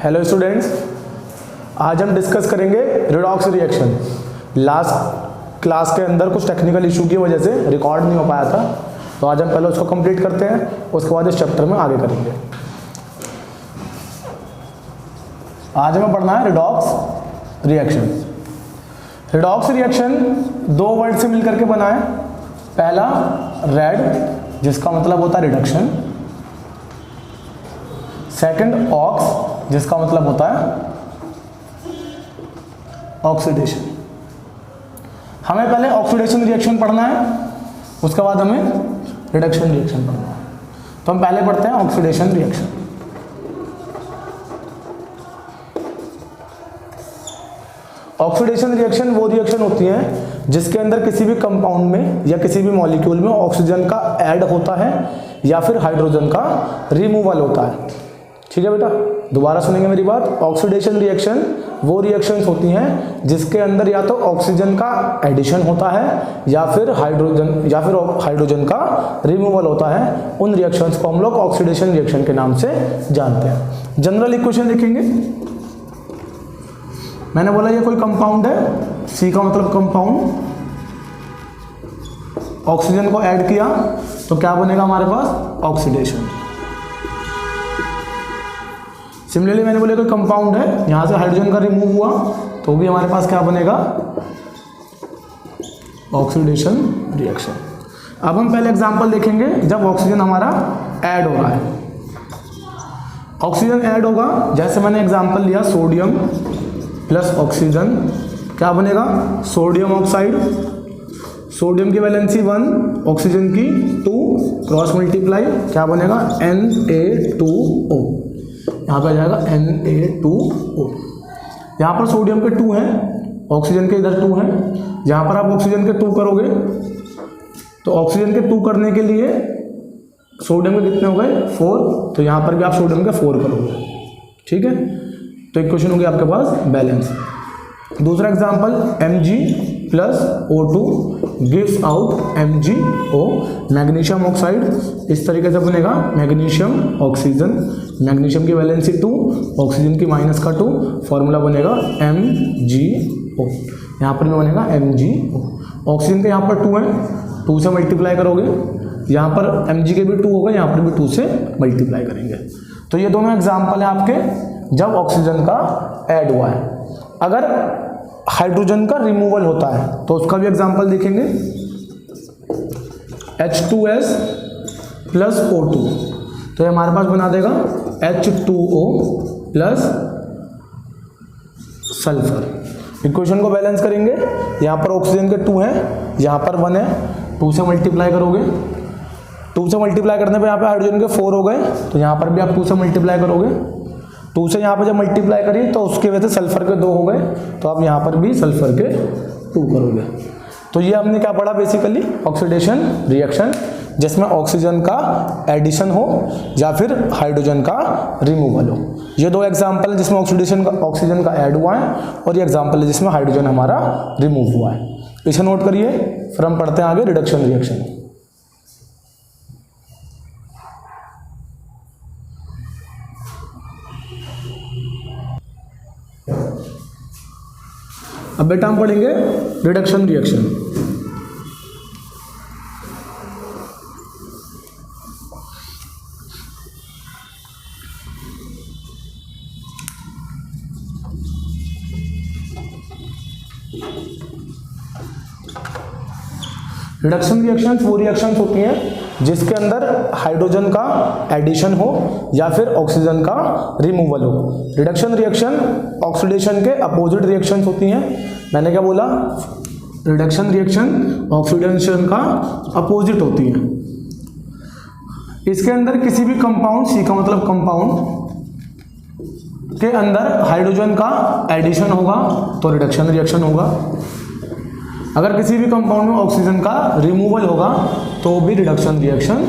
Hello students, आज हम discuss करेंगे रिडॉक्स रिएक्शन। लास्ट क्लास के अंदर कुछ टेक्निकल इशू की वजह से रिकॉर्ड नहीं हो पाया था, तो आज हम पहले उसको कंप्लीट करते हैं, उसके बाद इस चैप्टर में आगे करेंगे। आज हमें पढ़ना है रिडॉक्स रिएक्शन। रिडॉक्स रिएक्शन दो वर्ड से मिलकर के बना है। पहला रेड, जिसका मतलब होता है रिडक्शन। सेकंड ऑक्स, जिसका मतलब होता है ऑक्सीडेशन। हमें पहले ऑक्सीडेशन रिएक्शन पढ़ना है, उसके बाद हमें रिडक्शन रिएक्शन पढ़ना है। तो हम पहले पढ़ते हैं ऑक्सीडेशन रिएक्शन। ऑक्सीडेशन रिएक्शन वो रिएक्शन होती है जिसके अंदर किसी भी कंपाउंड में या किसी भी मॉलिक्यूल में ऑक्सीजन का ऐड होता है या फिर हाइड्रोजन का रिमूवल होता है। ठीक है बेटा, दोबारा सुनेंगे मेरी बात। ऑक्सीडेशन रिएक्शन वो रिएक्शंस होती हैं जिसके अंदर या तो ऑक्सीजन का एडिशन होता है या फिर हाइड्रोजन का रिमूवल होता है। उन रिएक्शंस को हम लोग ऑक्सीडेशन रिएक्शन के नाम से जानते हैं। जनरल इक्वेशन लिखेंगे। मैंने बोला ये कोई कंपाउंड है, सी का मतलब कंपाउंड, ऑक्सीजन को ऐड किया तो क्या बनेगा हमारे पास? ऑक्सीडेशन। सिमिलरली मैंने बोला कोई कंपाउंड है, यहां से हाइड्रोजन का रिमूव हुआ तो भी हमारे पास क्या बनेगा? Oxidation reaction. अब हम पहले एग्जांपल देखेंगे जब ऑक्सीजन हमारा ऐड हो रहा है। ऑक्सीजन ऐड होगा, जैसे मैंने एग्जांपल लिया सोडियम प्लस ऑक्सीजन, क्या बनेगा? Sodium oxide. सोडियम की वैलेंसी 1, ऑक्सीजन की 2, क्रॉस मल्टीप्लाई, क्या बनेगा? Na2O। यहाँ पे आ जाएगा Na2O। यहाँ पर सोडियम के 2 हैं, ऑक्सीजन के इधर 2 हैं। यहाँ पर आप ऑक्सीजन के 2 करोगे तो ऑक्सीजन के 2 करने के लिए सोडियम के कितने हो गए? 4। तो यहाँ पर भी आप सोडियम के 4 करोगे। ठीक है, तो इक्वेशन होगी आपके पास बैलेंस। दूसरा example Mg plus O2 gives out MgO, magnesium oxide. इस तरीके से बनेगा मैग्नीशियम ऑक्सीजन। मैग्नीशियम की वैलेंसी 2, ऑक्सीजन की माइनस का 2, फॉर्मूला बनेगा MgO। यहाँ पर भी बनेगा MgO। ऑक्सीजन के यहाँ पर 2 है, 2 से मल्टीप्लाई करोगे, यहाँ पर Mg के भी 2 हो गए, यहाँ पर भी 2 से मल्टीप्लाई करेंगे। तो ये दोनों एग्जाम्पल हैं आपके जब ऑक्सीजन का ऐड हुआ है। अगर हाइड्रोजन का रिमूवल होता है तो उसका भी एग्जांपल देखेंगे। H2S प्लस O2, तो ये हमारे पास बना देगा H2O प्लस सल्फर। इक्वेशन को बैलेंस करेंगे। यहाँ पर ऑक्सीजन के 2 हैं, यहाँ पर 1 है, 2 से मल्टीप्लाई करोगे, 2 से मल्टीप्लाई करने पे यहाँ पे हाइड्रोजन के 4 हो गए, तो यहाँ पर भी आप 2 से मल्टीप्लाई करोगे। 2 से यहाँ पर जब मल्टीप्लाई करिए तो उसके वजह से सल्फर के 2 हो गए, तो आप यहाँ पर भी सल्फर के 2 करोगे। तो ये हमने क्या पढ़ा? बेसिकली ऑक्सीडेशन रिएक्शन जिसमें ऑक्सीजन का एडिशन हो या फिर हाइड्रोजन का रिमूवल हो। ये 2 एग्जाम्पल है जिसमें ऑक्सीजन का ऐड हुआ है, और ये एग्जाम्पल है जिसमें हाइड्रोजन हमारा रिमूव हुआ है। इसे नोट करिए, फिर हम पढ़ते हैं आगे रिडक्शन रिएक्शन। अब बेटा हम पढ़ेंगे रिडक्शन रिएक्शन। रिडक्शन रिएक्शंस वो रिएक्शंस होती हैं जिसके अंदर हाइड्रोजन का एडिशन हो या फिर ऑक्सीजन का रिमूवल हो। रिडक्शन रिएक्शन ऑक्सीडेशन के अपोजिट रिएक्शंस होती हैं। मैंने क्या बोला? रिडक्शन रिएक्शन ऑक्सीडेशन का अपोजिट होती है। इसके अंदर किसी भी कंपाउंड, सी का मतलब कंपाउंड के अंदर हाइड्रोजन का एडिशन होगा तो रिडक्शन रिएक्शन होगा। अगर किसी भी कंपाउंड में ऑक्सीजन का रिमूवल होगा तो भी रिडक्शन रिएक्शन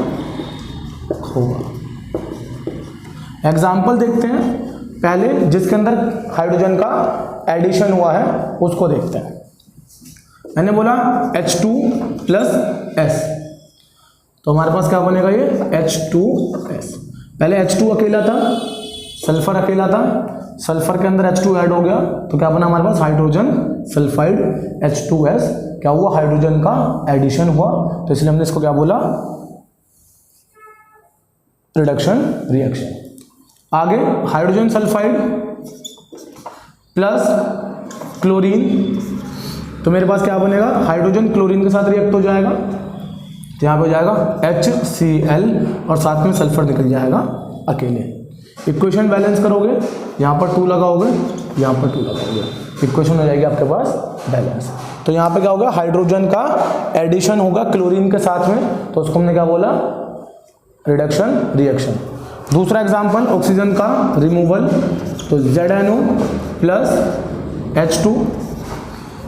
होगा। एग्जाम्पल देखते हैं। पहले जिसके अंदर हाइड्रोजन का एडिशन हुआ है उसको देखते हैं। मैंने बोला H2 प्लस S, तो हमारे पास क्या बनेगा? ये H2S। पहले H2 अकेला था, सल्फर अकेला था, सल्फर के अंदर H2 ऐड हो गया तो क्या बना हमारे पास हाइड्रोजन सल्फाइड H2S, क्या हुआ हाइड्रोजन का एडिशन हुआ, तो इसलिए हमने इसको क्या बोला रिडक्शन रिएक्शन। आगे हाइड्रोजन सल्फाइड प्लस क्लोरीन, तो मेरे पास क्या बनेगा हाइड्रोजन क्लोरीन के साथ रिएक्ट हो जाएगा, तो यहाँ पे हो जाएगा HCl और साथ में सल्फर निकल जाएगा अकेले। इक्वेशन बैलेंस करोगे, यहाँ पर 2 लगाओगे, यहाँ पर 2 लगाओगे, इक्वेशन हो जाएगी आपके पास बैलेंस। तो यहाँ पे क्या होगा हाइड्रोजन का एडिशन होगा क्लोरीन के साथ में, तो उसको हमने क्या बोला रिडक्शन रिएक्शन। दूसरा एग्जांपल ऑक्सीजन का रिमूवल, तो ZNO प्लस H2,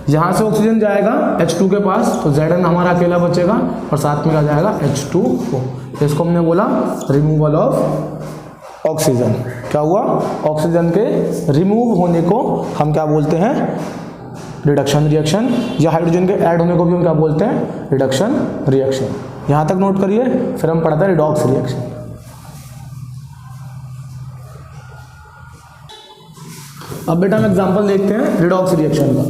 यहाँ से ऑक्सीजन जाएगा H2 के पास तो Zn हमारा अकेला बचेगा और साथ में क्या जाएगा H2O, इसको हमने बोला रिमूवल ऑफ ऑक्सीजन। क्या हुआ ऑक्सीजन के रिमूव होने को हम क्या बोलते हैं रिडक्शन रिएक्शन, या हाइड्रोजन के ऐड होने को भी हम क्या बोलते हैं रिडक्शन रिएक्शन। यहाँ तक नोट करिए, फिर हम पढ़ते हैं रिडॉक्स रिएक्शन। अब बेटा हम एग्जांपल देखते हैं रिडॉक्स रिएक्शन का।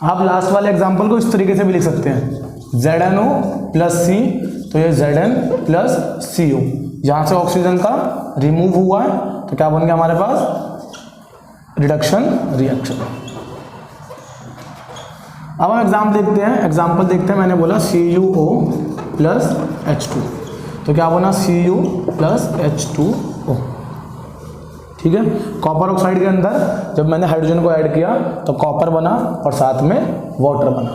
आप लास्ट वाले एग्जांपल को इस तरीके से भी लिख सकते हैं ZNO प्लस C, तो ये Zn प्लस CO, यहाँ से ऑक्सीजन का रिमूव हुआ है तो क्या बन गया हमारे पास रिडक्शन रिएक्शन। अब हम एग्जाम्पल देखते हैं, मैंने बोला CuO प्लस H2, तो क्या बना Cu प्लस H2O, ठीक है। कॉपर ऑक्साइड के अंदर जब मैंने हाइड्रोजन को ऐड किया तो कॉपर बना और साथ में वाटर बना।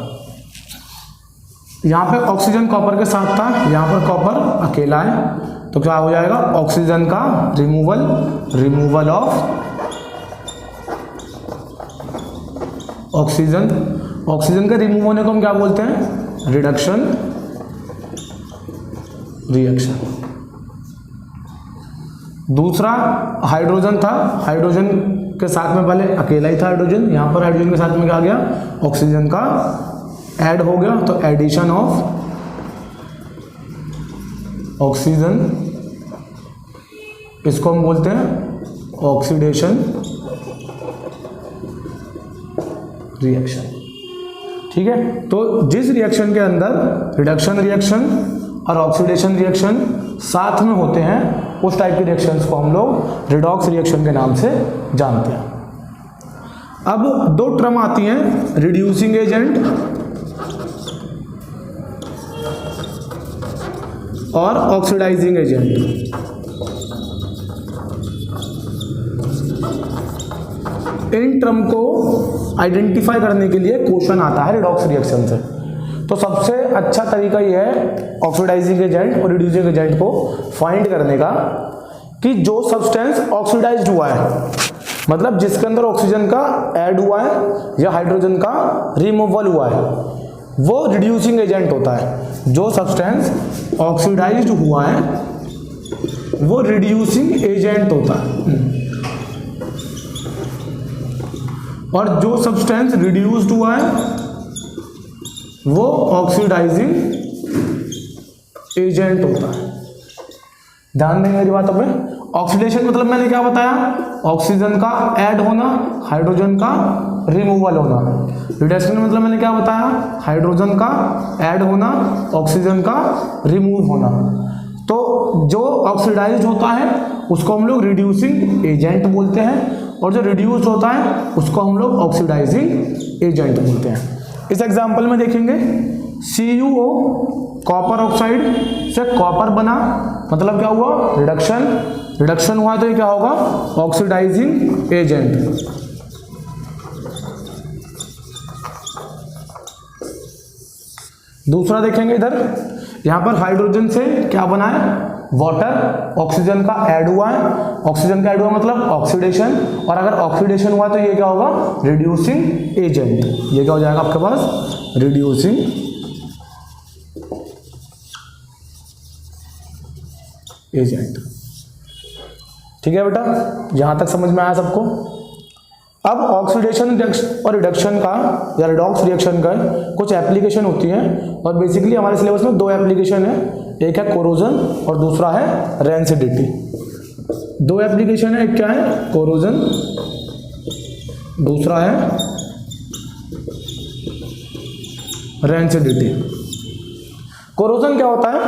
यहाँ पे ऑक्सीजन कॉपर के साथ था, यहाँ पर कॉपर अकेला है तो क्या हो जाएगा ऑक्सीजन का रिमूवल ऑफ ऑक्सीजन के रिमूव होने को हम क्या बोलते हैं रिडक्शन रिएक्शन। दूसरा हाइड्रोजन था, हाइड्रोजन के साथ में पहले अकेला ही था हाइड्रोजन, यहाँ पर हाइड्रोजन के साथ में क्या आ गया ऑक्सीजन का ऐड हो गया तो एडिशन ऑफ ऑक्सीजन, इसको हम बोलते हैं ऑक्सीडेशन रिएक्शन, ठीक है। तो जिस रिएक्शन के अंदर रिडक्शन रिएक्शन और ऑक्सीडेशन रिएक्शन साथ में होते हैं उस टाइप के रिएक्शंस को हम लोग रिडॉक्स रिएक्शन के नाम से जानते हैं। अब 2 टर्म आती हैं रिड्यूसिंग एजेंट और ऑक्सीडाइजिंग एजेंट। इन टर्म को आइडेंटिफाई करने के लिए क्वेश्चन आता है रिडॉक्स रिएक्शन से, तो सबसे अच्छा तरीका यह है ऑक्सीडाइजिंग एजेंट और रिड्यूसिंग एजेंट को फाइंड करने का कि जो सब्सटेंस ऑक्सीडाइज्ड हुआ है, मतलब जिसके अंदर ऑक्सीजन का ऐड हुआ है या हाइड्रोजन का रिमूवल हुआ है, वो रिड्यूसिंग एजेंट होता है। जो सब्सटेंस ऑक्सीडाइज्ड हुआ है वो रिड्यूसिंग एजेंट होता है, और जो सब्सटेंस रिड्यूस्ड हुआ है वो ऑक्सीडाइजिंग एजेंट होता है। ध्यान देंगे मेरी बातों पे। ऑक्सीडेशन मतलब मैंने क्या बताया, ऑक्सीजन का ऐड होना, हाइड्रोजन का रिमूवल होना। रिडक्शन मतलब मैंने क्या बताया, हाइड्रोजन का ऐड होना, ऑक्सीजन का रिमूव होना। तो जो ऑक्सीडाइज्ड होता है उसको हम लोग रिड्यूसिंग एजेंट बोलते हैं, और जो रिड्यूस्ड होता है उसको हम लोग ऑक्सीडाइजिंग एजेंट बोलते हैं। इस एग्जांपल में देखेंगे CuO कॉपर ऑक्साइड से कॉपर बना, मतलब क्या हुआ रिडक्शन हुआ, तो ये क्या होगा ऑक्सीडाइजिंग एजेंट। दूसरा देखेंगे इधर, यहां पर हाइड्रोजन से क्या बना है वाटर, ऑक्सीजन का ऐड हुआ है, ऑक्सीजन का ऐड हुआ मतलब ऑक्सीडेशन, और अगर ऑक्सीडेशन हुआ तो ये क्या होगा रिड्यूसिंग एजेंट। ये क्या हो जाएगा आपके पास रिड्यूसिंग एजेंट। ठीक है बेटा, यहां तक समझ में आया सबको। अब ऑक्सीडेशन और रिडक्शन का या रिडॉक्स रिएक्शन का कुछ एप्लीकेशन होती है, और बेसिकली हमारे सिलेबस में 2 एप्लीकेशन है, एक है कोरोजन और दूसरा है रेंसिडिटी। 2 एप्लीकेशन है, एक क्या है कोरोजन, दूसरा है रेंसिडिटी। कोरोजन क्या होता है?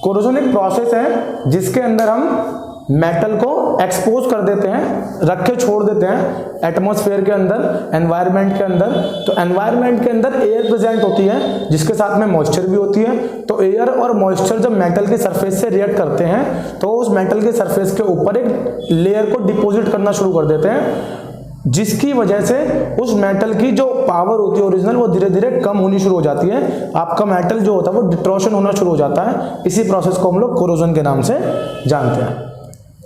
कोरोजन एक प्रोसेस है जिसके अंदर हम मेटल को एक्सपोज कर देते हैं, रख के छोड़ देते हैं एटमॉस्फेयर के अंदर, एनवायरनमेंट के अंदर। तो एनवायरनमेंट के अंदर एयर प्रेजेंट होती है जिसके साथ में मॉइस्चर भी होती है। तो एयर और मॉइस्चर जब मेटल की सरफेस से रिएक्ट करते हैं तो उस मेटल के सरफेस के ऊपर एक लेयर को डिपॉजिट करना शुरू कर देते हैं, जिसकी वजह से उस मेटल की जो पावर होती है ओरिजिनल वो धीरे धीरे कम होनी शुरू हो जाती है। आपका मेटल जो होता है वो डिट्रोशन होना शुरू हो जाता है। इसी प्रोसेस को हम लोग कोरोजन के नाम से जानते हैं।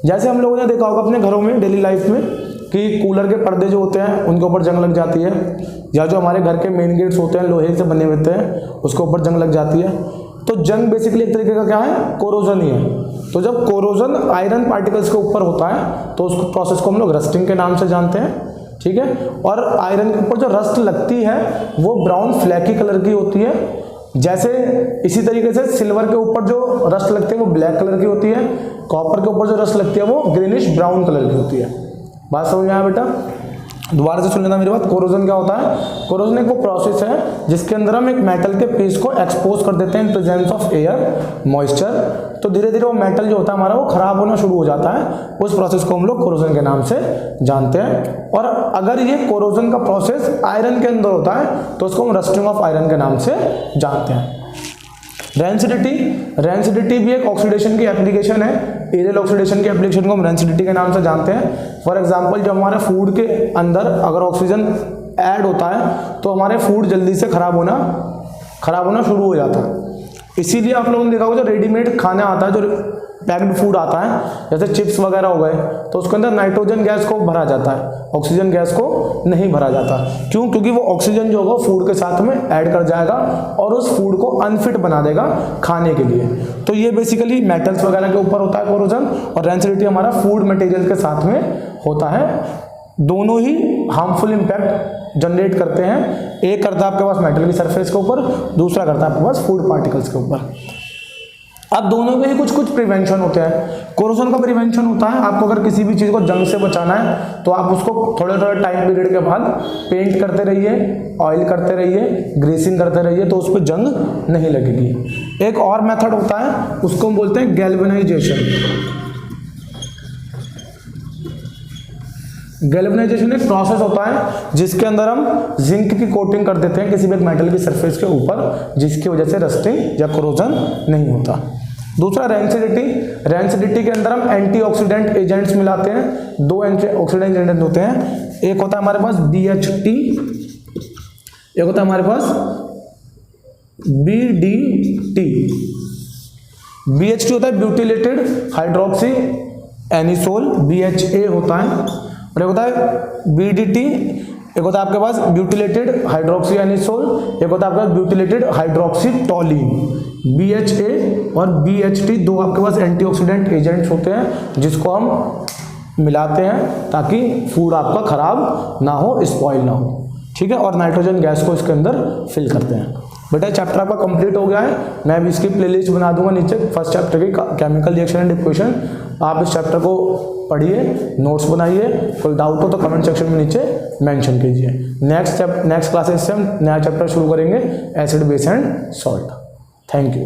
जैसे हम लोगों ने देखा होगा अपने घरों में डेली लाइफ में कि कूलर के पर्दे जो होते हैं उनके ऊपर जंग लग जाती है, या जो हमारे घर के मेन गेट्स होते हैं लोहे से बने होते हैं उसके ऊपर जंग लग जाती है। तो जंग बेसिकली एक तरीके का क्या है, कोरोजन ही है। तो जब कोरोजन आयरन पार्टिकल्स के ऊपर होता है तो उस प्रोसेस को हम लोग रस्टिंग के नाम से जानते हैं, ठीक है। और आयरन के ऊपर जो रस्ट लगती है वो ब्राउन फ्लैकी कलर की होती है। जैसे इसी तरीके से सिल्वर के ऊपर जो रस्ट लगती है वो ब्लैक कलर की होती है, कॉपर के ऊपर जो रस्ट लगती है वो ग्रीनिश ब्राउन कलर की होती है। बात समझ में आया बेटा? दोबारा से सुन लेना मेरी बात। कोरोजन क्या होता है? कोरोजन एक वो प्रोसेस है जिसके अंदर हम एक मेटल के पीस को एक्सपोज कर देते हैं in presence of air moisture. तो धीरे धीरे वो मेटल जो होता है हमारा वो खराब होना शुरू हो जाता है। उस प्रोसेस को हम लोग कोरोजन के नाम से जानते हैं। और अगर ये कोरोजन का प्रोसेस आयरन के अंदर होता है तो उसको हम रस्टिंग ऑफ आयरन के नाम से जानते हैं। रेंसिडिटी भी एक ऑक्सीडेशन की एप्लीकेशन है। एरियल ऑक्सीडेशन की एप्लीकेशन को हम रेंसिडिटी के नाम से जानते हैं। फॉर एग्जांपल जब हमारे फूड के अंदर अगर ऑक्सीजन ऐड होता है तो हमारे फूड जल्दी से खराब होना शुरू हो जाता है। इसीलिए आप लोगों ने देखा होगा जो रेडीमेड खाना आता है, जो पैक्ड फूड आता है, जैसे चिप्स वगैरह हो गए, तो उसके अंदर नाइट्रोजन गैस को भरा जाता है, ऑक्सीजन गैस को नहीं भरा जाता। क्यों? क्योंकि वो ऑक्सीजन जो होगा फूड के साथ में ऐड कर जाएगा और उस फूड को अनफिट बना देगा खाने के लिए। तो ये बेसिकली मेटल्स वगैरह के ऊपर होता है कोरोजन, और रेंसिडिटी हमारा फूड मटेरियल के साथ में होता है। दोनों ही हार्मफुल इंपैक्ट जनरेट करते हैं। एक करता है आपके पास मेटल की सरफेस के ऊपर, दूसरा करता है आपके पास फूड पार्टिकल्स के ऊपर। अब दोनों के ही कुछ प्रिवेंशन होते हैं। कोरोजन का प्रिवेंशन होता है, आपको अगर किसी भी चीज़ को जंग से बचाना है तो आप उसको थोड़े टाइम पीरियड के बाद पेंट करते रहिए, ऑयल करते रहिए, ग्रीसिंग करते रहिए, तो उस पर जंग नहीं लगेगी। एक और मेथड होता है, उसको हम बोलते हैं गैल्वेनाइजेशन। गैल्वेनाइजेशन एक प्रोसेस होता है जिसके अंदर हम जिंक की कोटिंग कर देते हैं किसी भी मेटल की सरफेस के ऊपर, जिसकी वजह से रस्टिंग या कोरोजन नहीं होता। दूसरा रेंसिडिटी के अंदर हम एंटीऑक्सीडेंट एजेंट्स मिलाते हैं। 2 एंटीऑक्सीडेंट एजेंट होते हैं, एक होता है हमारे पास BHT, एक होता है हमारे पास BDT। BHT होता है ब्यूटिलेटेड हाइड्रोक्सी एनिसोल, BHA होता है, और एक होता है BDT, एक होता है आपके पास ब्यूटिलेटेड हाइड्रोक्सी एनिसोल, एक होता है आपके पास ब्यूटिलेटेड हाइड्रोक्सी टोलिन। BHA और BHT 2 आपके पास एंटीऑक्सीडेंट एजेंट्स होते हैं जिसको हम मिलाते हैं ताकि फूड आपका खराब ना हो, स्पॉइल ना हो, ठीक है। और नाइट्रोजन गैस को इसके अंदर फिल करते हैं। बेटा चैप्टर आपका कंप्लीट हो गया है। मैं अभी इसकी प्लेलिस्ट बना दूंगा नीचे, फर्स्ट चैप्टर की केमिकल रिएक्शन एंड इक्वेशन। आप इस चैप्टर को पढ़िए, नोट्स बनाइए, कोई डाउट हो तो कमेंट सेक्शन में नीचे मेंशन कीजिए। नेक्स्ट क्लासेस से हम नया चैप्टर शुरू करेंगे, acid base and salt. Thank you.